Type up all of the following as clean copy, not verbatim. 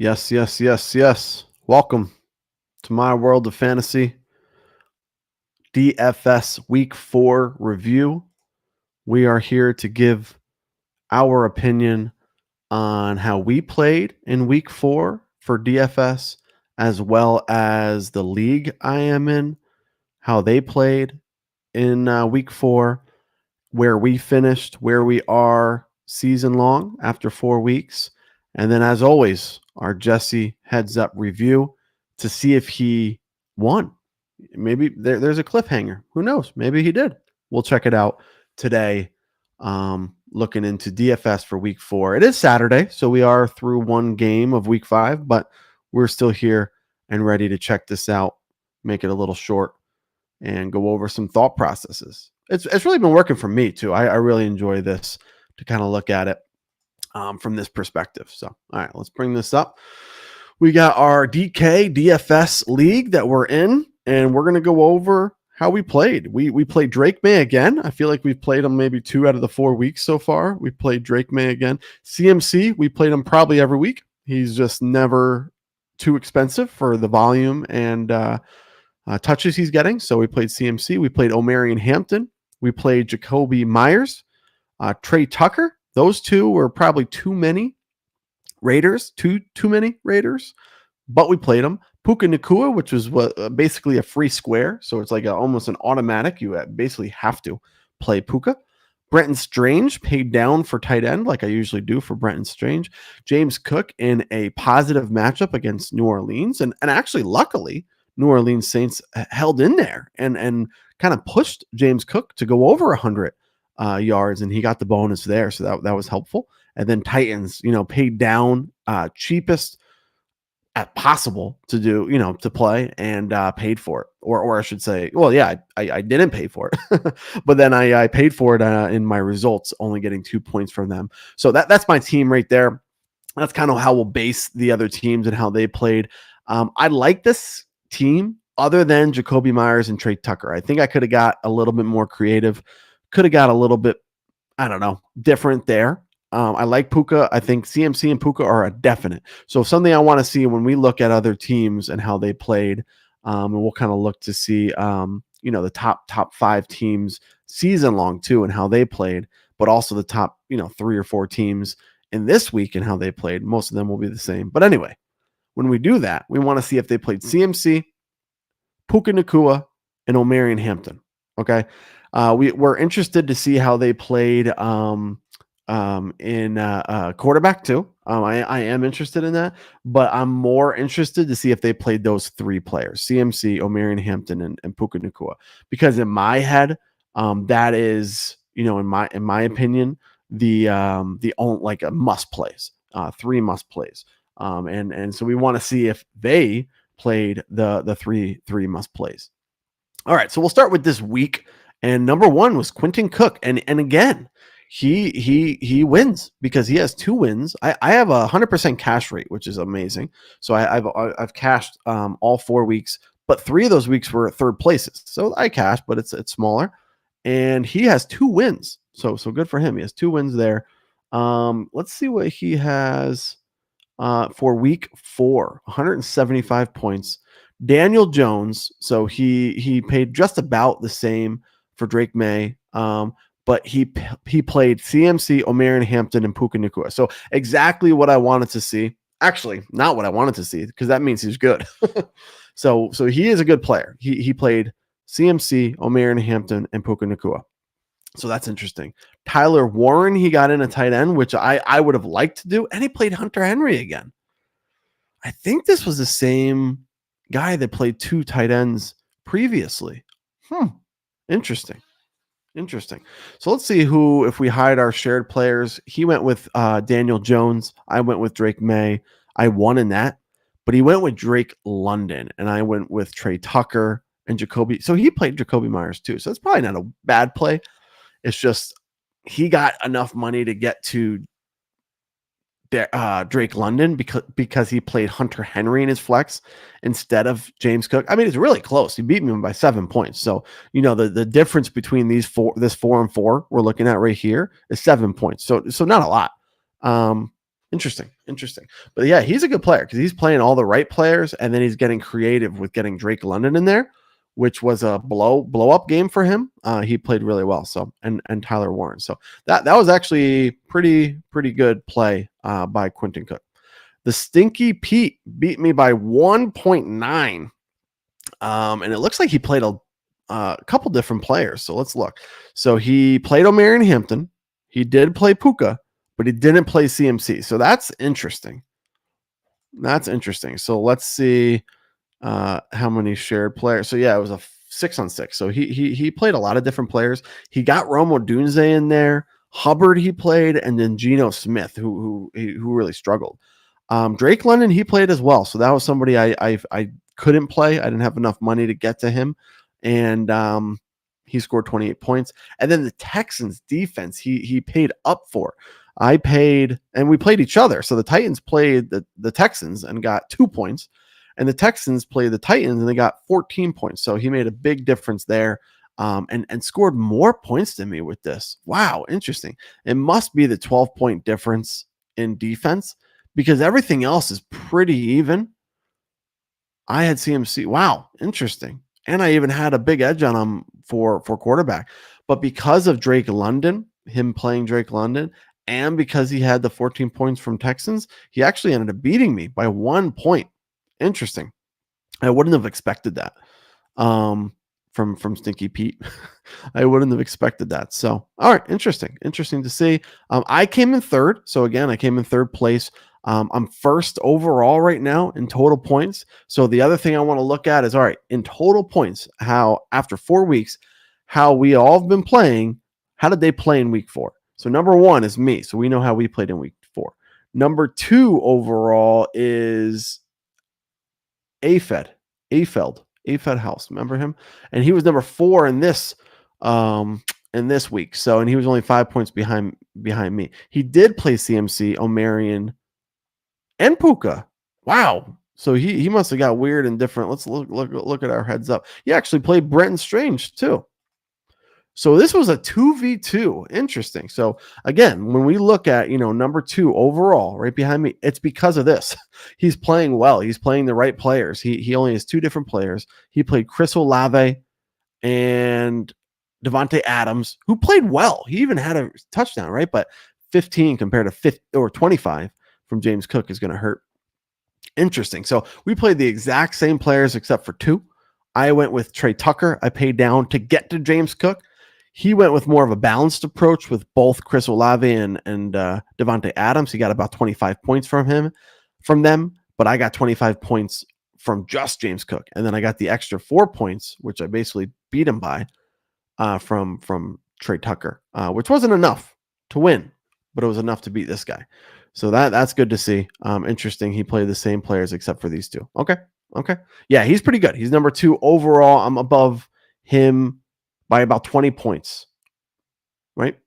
Yes, yes, yes, yes. Welcome to my world of fantasy DFS Week 4 review. We are here to give our opinion on how we played in Week 4 for DFS, as well as the league I am in, how they played in Week 4, where we finished, where we are season long after 4 weeks. And then, as always, our Jesse heads up review to see if he won. Maybe there's a cliffhanger. Who knows? Maybe he did. We'll check it out today. Looking into DFS for week 4. It is Saturday, so we are through one game of week 5, but we're still here and ready to check this out, make it a little short, and go over some thought processes. It's really been working for me too. I really enjoy this to kind of look at it from this perspective. So, all right, let's bring this up. We got our DFS league that we're in, and we're going to go over how we played. We played Drake May again. I feel like we've played him maybe 2 out of the 4 weeks so far. We played Drake May again. CMC, we played him probably every week. He's just never too expensive for the volume and touches he's getting. So we played CMC. We played Omarion Hampton. We played Jacoby Myers, Trey Tucker. Those two were probably too many Raiders, too many Raiders, but we played them. Puka Nacua, which was basically a free square, so it's like almost an automatic. You basically have to play Puka. Brenton Strange paid down for tight end, like I usually do for Brenton Strange. James Cook in a positive matchup against New Orleans, and actually, luckily, New Orleans Saints held in there and kind of pushed James Cook to go over 100 yards, and he got the bonus there, so that was helpful. And then Titans, paid down, cheapest at possible to do, to play, and paid for it. Or I should say, well, yeah, I didn't pay for it, but then I paid for it in my results, only getting 2 points from them. So that's my team right there. That's kind of how we'll base the other teams and how they played. I like this team other than Jacoby Myers and Trey Tucker. I think I could have got a little bit more creative, could have got a little bit, I don't know, different there. I like Puka. I think CMC and Puka are a definite. So something I want to see when we look at other teams and how they played, and we'll kind of look to see, the top 5 teams season long too, and how they played, but also the top, 3 or 4 teams in this week and how they played. Most of them will be the same. But anyway, when we do that, we want to see if they played CMC, Puka Nacua, and Omarion Hampton. Okay. We're interested to see how they played in quarterback too. I am interested in that, but I'm more interested to see if they played those 3 players: CMC, Omarion Hampton, and Puka Nacua. Because in my head, that is, in my opinion, the only, like, a must plays, 3 must plays. And so we want to see if they played the three must plays. All right, so we'll start with this week. And number 1 was Quentin Cook, and again, he wins because he has 2 wins. I have a 100% cash rate, which is amazing. So I've cashed all 4 weeks, but 3 of those weeks were third places. So I cashed, but it's smaller, and he has 2 wins. So good for him. He has 2 wins there. Let's see what he has for week 4. 175 points. Daniel Jones. So he paid just about the same for Drake May. But he played CMC, Omarion Hampton, and Puka Nacua. So exactly what I wanted to see. Actually, not what I wanted to see, because that means he's good. so he is a good player. He played CMC, Omarion Hampton, and Puka Nacua. So that's interesting. Tyler Warren, he got in a tight end, which I would have liked to do, and he played Hunter Henry again. I think this was the same guy that played 2 tight ends previously. Interesting. So let's see if we hide our shared players. He went with Daniel Jones. I went with Drake May. I won in that, but he went with Drake London, and I went with Trey Tucker and Jacoby. So he played Jacoby Myers too. So it's probably not a bad play. It's just he got enough money to get to Drake London because he played Hunter Henry in his flex instead of James Cook. I mean, it's really close. He beat me by 7 points. So, the difference between this 4 and 4 we're looking at right here is 7 points. So not a lot. Interesting. But yeah, he's a good player because he's playing all the right players, and then he's getting creative with getting Drake London in there, which was a blow up game for him. He played really well. So and Tyler Warren. So that was actually pretty good play by Quentin Cook. The Stinky Pete beat me by 1.9. And it looks like he played a couple different players. So let's look. So he played O'Marion Hampton. He did play Puka, but he didn't play CMC. So that's interesting. So let's see how many shared players. So yeah, it was a 6-on-6. So he played a lot of different players. He got Romo Dunze in there. Hubbard he played, and then Geno Smith who really struggled. Drake London he played as well. So that was somebody I couldn't play. I didn't have enough money to get to him, and he scored 28 points. And then the Texans defense he paid up for. I paid, and we played each other. So the Titans played the Texans and got 2 points, and the Texans played the Titans and they got 14 points. So he made a big difference there, and scored more points than me with this. Wow, interesting. It must be the 12-point difference in defense because everything else is pretty even. I had CMC. Wow, interesting. And I even had a big edge on him for quarterback. But because of Drake London, him playing Drake London, and because he had the 14 points from Texans, he actually ended up beating me by 1 point. Interesting. I wouldn't have expected that from Stinky Pete. I wouldn't have expected that. So, all right, interesting to see. I came in third. So again, I came in third place. I'm first overall right now in total points. So the other thing I want to look at is, all right, in total points, how after 4 weeks, how we all have been playing, how did they play in week 4? So number 1 is me. So we know how we played in week 4. Number 2 overall is Afed House. Remember him? And he was number 4 in this week. So, and he was only 5 points behind me. He did play CMC, O'Marion, and Puka. Wow. So he must have got weird and different. Let's look at our heads up. He actually played Brenton Strange too. So this was a 2v2. Interesting. So again, when we look at, number 2 overall right behind me, it's because of this. He's playing well. He's playing the right players. He only has 2 different players. He played Chris Olave and Devontae Adams, who played well. He even had a touchdown, right? But 15 compared to 50 or 25 from James Cook is going to hurt. Interesting. So we played the exact same players except for 2. I went with Trey Tucker. I paid down to get to James Cook. He went with more of a balanced approach with both Chris Olave and Devontae Adams. He got about 25 points from them, but I got 25 points from just James Cook. And then I got the extra 4 points, which I basically beat him by from Trey Tucker, which wasn't enough to win, but it was enough to beat this guy. So that's good to see. Interesting. He played the same players except for these 2. Okay. Yeah, he's pretty good. He's number 2 overall. I'm above him by about 20 points, right?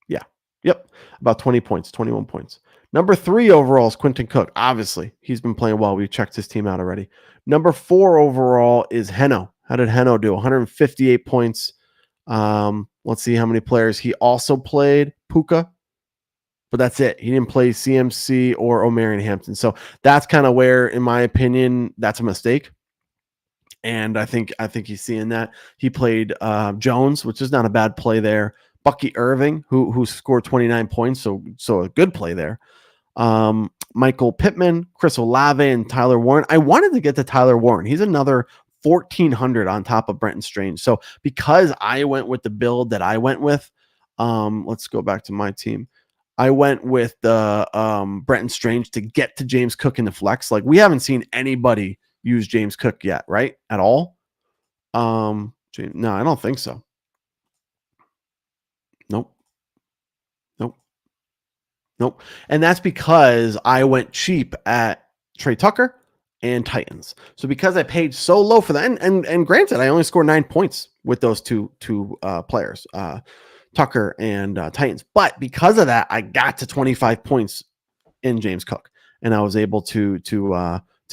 Yeah. Yep. About 20 points, 21 points. Number 3 overall is Quentin Cook. Obviously, he's been playing well. We checked his team out already. Number 4 overall is Heno. How did Heno do? 158 points. Let's see how many players. He also played Puka, but that's it. He didn't play CMC or O'Marion Hampton. So that's kind of where, in my opinion, that's a mistake. And I think he's seeing that. He played Jones, which is not a bad play there. Bucky Irving, who scored 29 points, so a good play there. Michael Pittman, Chris Olave, and Tyler Warren. I wanted to get to Tyler Warren. He's another 1,400 on top of Brenton Strange. So because I went with the build that I went with, let's go back to my team. I went with the Brenton Strange to get to James Cook in the flex. Like, we haven't seen anybody use James Cook yet, right? At all? No, I don't think so. Nope. And that's because I went cheap at Trey Tucker and Titans. So because I paid so low for that, and granted, I only scored 9 points with those two players, Tucker and Titans. But because of that, I got to 25 points in James Cook, and I was able to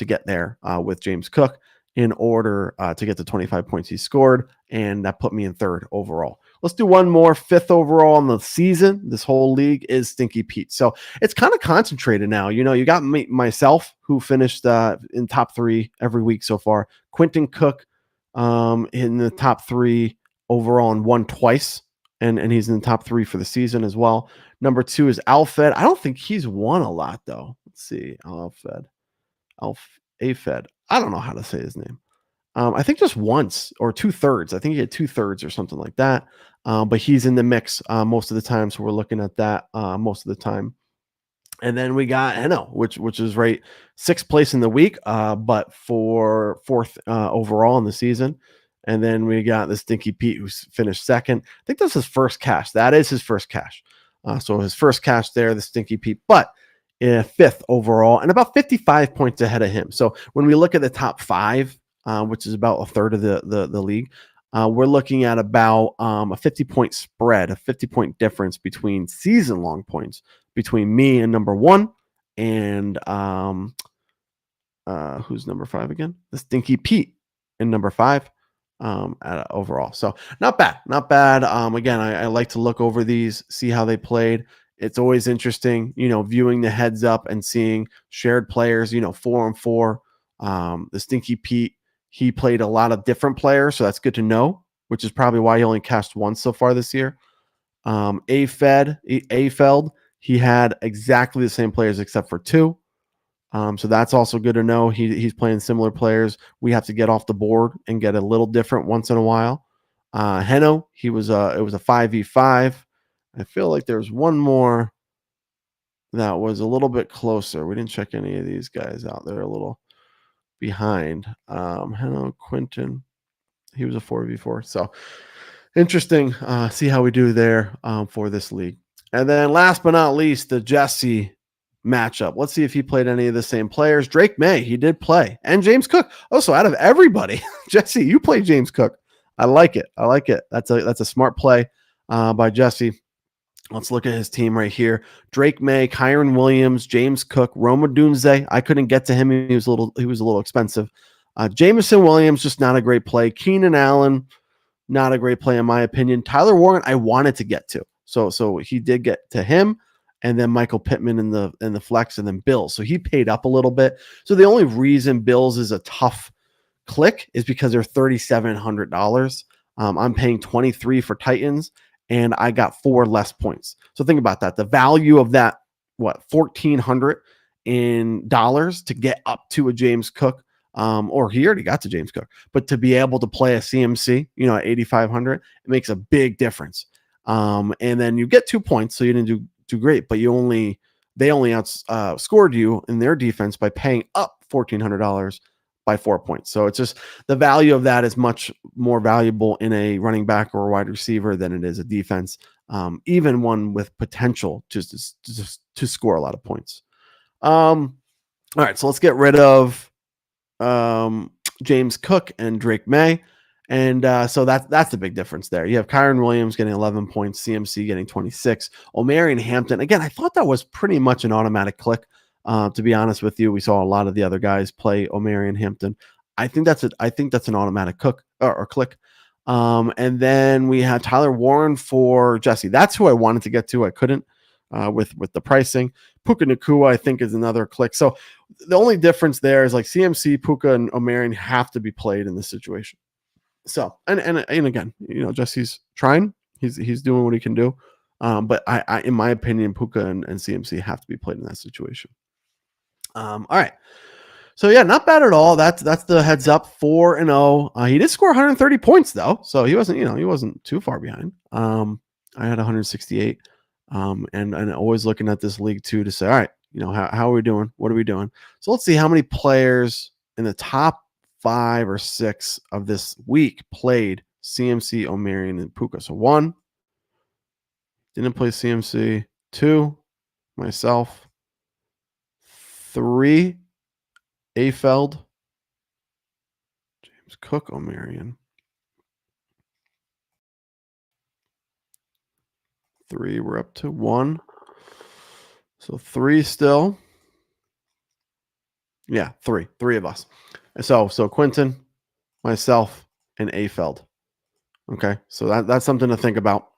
get there with James Cook. in order to get the 25 points he scored, and that put me in third overall. Let's do one more. Fifth overall on the season. This whole league is Stinky Pete. So it's kind of concentrated now. You got me, myself, who finished in top 3 every week so far. Quentin Cook in the top 3 overall and won twice. And he's in the top 3 for the season as well. Number 2 is Alfed. I don't think he's won a lot, though. Let's see. Alfed. Afed. I don't know how to say his name. I think just once or 2/3. I think he had 2/3 or something like that. But he's in the mix most of the time. So we're looking at that most of the time. And then we got Eno, which is right 6th place in the week, but for 4th overall in the season. And then we got the Stinky Pete, who's finished 2nd. I think that's his first cash. That is his first cash. So his first cash there, the Stinky Pete, but 5th overall and about 55 points ahead of him. So when we look at the top 5, which is about a third of the league, we're looking at about a 50-point spread, a 50-point difference between season-long points between me and number 1 and who's number 5 again? The Stinky Pete in number 5 overall. So not bad. Again, I like to look over these, see how they played. It's always interesting, viewing the heads up and seeing shared players, 4-on-4. The Stinky Pete, he played a lot of different players, so that's good to know, which is probably why he only cashed once so far this year. Afeld, he had exactly the same players except for 2. So that's also good to know. He's playing similar players. We have to get off the board and get a little different once in a while. Heno, it was a 5v5. I feel like there's one more that was a little bit closer. We didn't check any of these guys out. They're a little behind. Heno, Quentin, he was a 4v4. So interesting. See how we do there for this league. And then last but not least, the Jesse matchup. Let's see if he played any of the same players. Drake May, he did play. And James Cook. Oh, so out of everybody, Jesse, you play James Cook. I like it. That's a smart play by Jesse. Let's look at his team right here. Drake May, Kyron Williams, James Cook, Roma Dunze. I couldn't get to him. He was a little expensive. Jameson Williams, just not a great play. Keenan Allen, not a great play in my opinion. Tyler Warren, I wanted to get to. So he did get to him, and then Michael Pittman in the flex, and then Bills. So he paid up a little bit. So the only reason Bills is a tough click is because they're $3,700. I'm paying 23 for Titans, and I got 4 less points. So think about that. The value of that, $1,400 in dollars to get up to a James Cook, or he already got to James Cook, but to be able to play a CMC, at 8,500, it makes a big difference. And then you get 2 points, so you didn't do great, but they only outscored you in their defense by paying up $1,400 by 4 points. So it's just the value of that is much more valuable in a running back or a wide receiver than it is a defense, even one with potential to score a lot of points. All right, so let's get rid of James Cook and Drake May. And so that's the big difference there. You have Kyron Williams getting 11 points, CMC getting 26. Omarion Hampton, again, I thought that was pretty much an automatic click. To be honest with you, we saw a lot of the other guys play Omarion Hampton. I think that's an automatic click. And then we have Tyler Warren for Jesse. That's who I wanted to get to. I couldn't with the pricing. Puka Nacua, I think, is another click. So the only difference there is like CMC, Puka, and Omarion have to be played in this situation. So and again, Jesse's trying. He's doing what he can do. But I in my opinion, Puka and CMC have to be played in that situation. All right. So yeah, not bad at all. That's the heads up 4-0. He did score 130 points though, so he wasn't too far behind. I had 168. And always looking at this league too to say, all right, how are we doing? What are we doing? So let's see how many players in the top 5 or 6 of this week played CMC, Omarion, and Puka. So 1, didn't play CMC. 2, myself. 3, Afeld, James Cook, Omarion. 3, we're up to 1. So 3 still. Yeah, three of us. So Quentin, myself, and Afeld. Okay, so that's something to think about.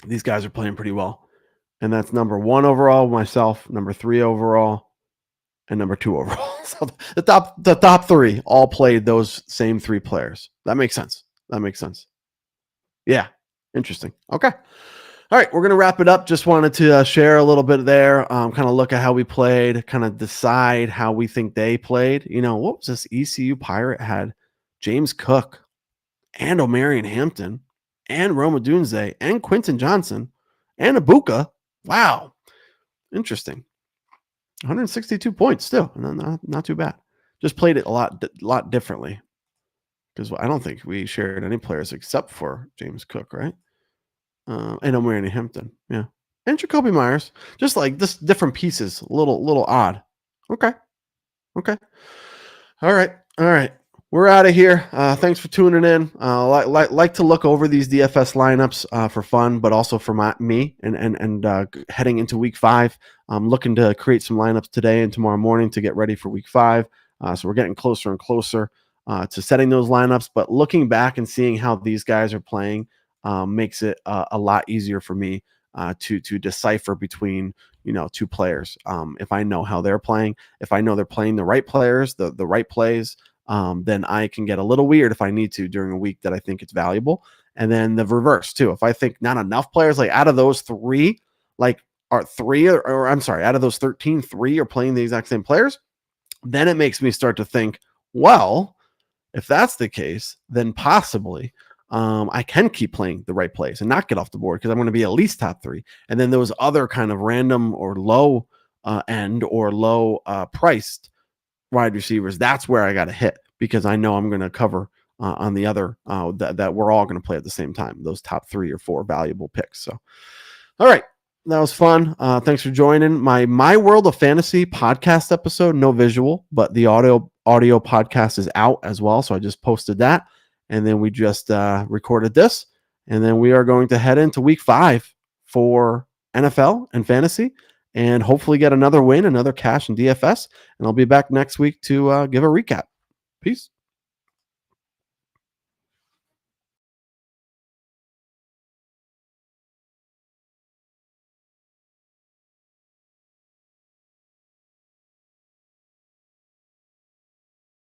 These guys are playing pretty well, and that's number 1 overall, myself, number 3 overall, and number 2 overall. So the top 3 all played those same 3 players. That makes sense. Yeah, interesting. Okay. All right, we're going to wrap it up. Just wanted to share a little bit there, kind of look at how we played, kind of decide how we think they played. What was this ECU Pirate had? James Cook and Omarion Hampton and Roma Dunze and Quentin Johnson and Ibuka. Wow. Interesting. 162 points still. Not too bad. Just played it a lot differently because I don't think we shared any players except for James Cook, right? And Omarion Hampton. Yeah. And Jacoby Myers. Just like this different pieces. A little odd. Okay. All right. We're out of here. Thanks for tuning in. Like to look over these DFS lineups for fun, but also for me and heading into week 5. I'm looking to create some lineups today and tomorrow morning to get ready for week 5. So we're getting closer and closer to setting those lineups. But looking back and seeing how these guys are playing makes it a lot easier for me to decipher between 2 players. If I know how they're playing, if I know they're playing the right players, the right plays, then I can get a little weird if I need to during a week that I think it's valuable. And then the reverse too. If I think not enough players, like out of those 3, like are 3 or I'm sorry, out of those 13, 3 are playing the exact same players, then it makes me start to think, well, if that's the case, then possibly I can keep playing the right plays and not get off the board because I'm going to be at least top 3. And then those other kind of random or low end or low priced wide receivers, that's where I got to hit because I know I'm going to cover on the other that we're all going to play at the same time, those top 3 or 4 valuable picks. So, all right. That was fun. Thanks for joining my World of Fantasy podcast episode. No visual, but the audio podcast is out as well. So I just posted that, and then we just recorded this, and then we are going to head into week 5 for NFL and fantasy, and hopefully get another win, another cash in DFS. And I'll be back next week to give a recap. Peace.